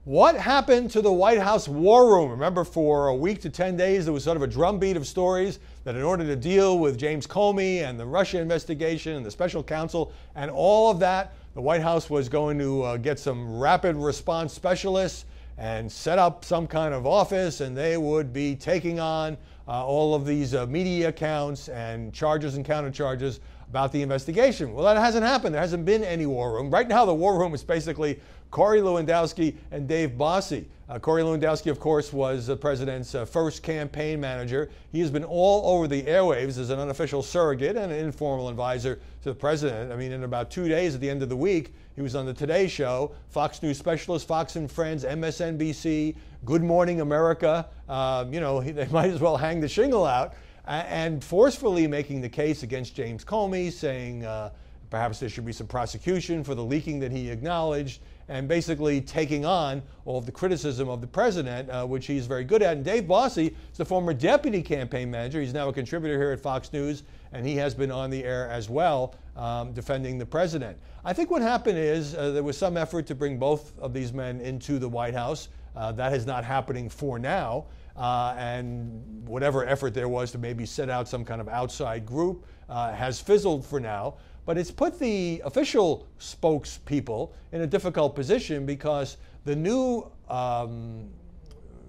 What happened to the White House war room? Remember, for a week to 10 days, there was sort of a drumbeat of stories that in order to deal with James Comey and the Russia investigation and the special counsel and all of that, the White House was going to get some rapid response specialists and set up some kind of office, and they would be taking on all of these media accounts and charges and countercharges about the investigation. Well, that hasn't happened. There hasn't been any war room. Right now, the war room is basically Corey Lewandowski and Dave Bossie. Corey Lewandowski, of course, was the president's first campaign manager. He has been all over the airwaves as an unofficial surrogate and an informal advisor to the president. I mean, in about 2 days at the end of the week, he was on the Today Show, Fox News Specialist, Fox and Friends, MSNBC, Good Morning America. They might as well hang the shingle out, and forcefully making the case against James Comey, saying perhaps there should be some prosecution for the leaking that he acknowledged, and basically taking on all of the criticism of the president, which he's very good at. And Dave Bossie is the former deputy campaign manager. He's now a contributor here at Fox News, and he has been on the air as well, defending the president. I think what happened is there was some effort to bring both of these men into the White House. That is not happening for now. And whatever effort there was to maybe set out some kind of outside group has fizzled for now. But it's put the official spokespeople in a difficult position, because the new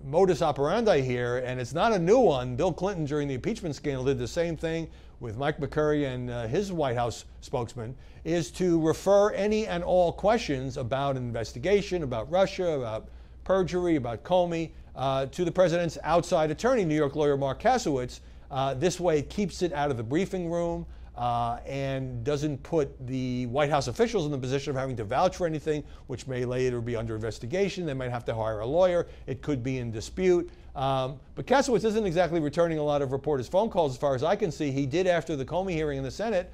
modus operandi here, and it's not a new one, Bill Clinton during the impeachment scandal did the same thing with Mike McCurry and his White House spokesman, is to refer any and all questions about an investigation, about Russia, about perjury, about Comey, to the president's outside attorney, New York lawyer Mark Kasowitz. This way it keeps it out of the briefing room and doesn't put the White House officials in the position of having to vouch for anything, which may later be under investigation. They might have to hire a lawyer. It could be in dispute. But Kasowitz isn't exactly returning a lot of reporters' phone calls as far as I can see. He did, after the Comey hearing in the Senate,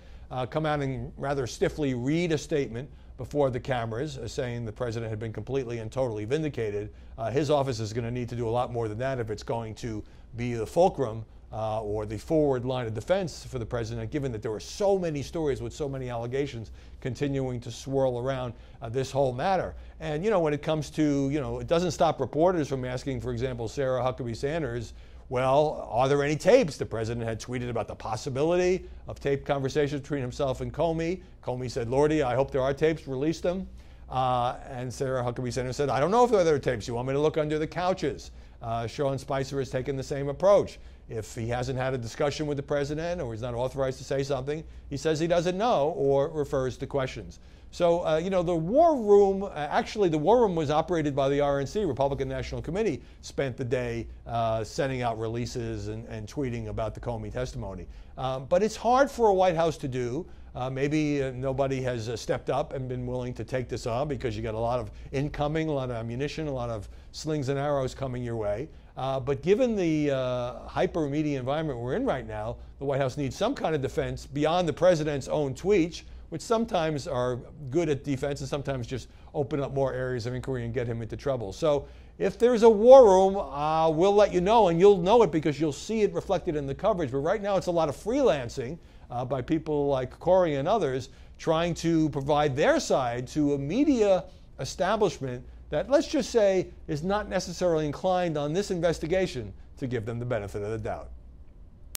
come out and rather stiffly read a statement before the cameras, saying the president had been completely and totally vindicated. His office is going to need to do a lot more than that if it's going to be the fulcrum or the forward line of defense for the president, given that there were so many stories with so many allegations continuing to swirl around this whole matter. And, when it comes to, it doesn't stop reporters from asking, for example, Sarah Huckabee Sanders, well, are there any tapes? The president had tweeted about the possibility of taped conversations between himself and Comey. Comey said, Lordy, I hope there are tapes, release them. And Sarah Huckabee Sanders said, I don't know if there are other tapes. You want me to look under the couches? Sean Spicer has taken the same approach. If he hasn't had a discussion with the president or he's not authorized to say something, he says he doesn't know or refers to questions. So, the war room, actually the war room was operated by the RNC, Republican National Committee, spent the day sending out releases and tweeting about the Comey testimony. But it's hard for a White House to do. Maybe nobody has stepped up and been willing to take this on, because you got a lot of incoming, a lot of ammunition, a lot of slings and arrows coming your way. But given the hyper media environment we're in right now, the White House needs some kind of defense beyond the president's own tweets, which sometimes are good at defense and sometimes just open up more areas of inquiry and get him into trouble. So if there's a war room, we'll let you know, and you'll know it because you'll see it reflected in the coverage. But right now it's a lot of freelancing by people like Corey and others trying to provide their side to a media establishment that, let's just say, is not necessarily inclined on this investigation to give them the benefit of the doubt.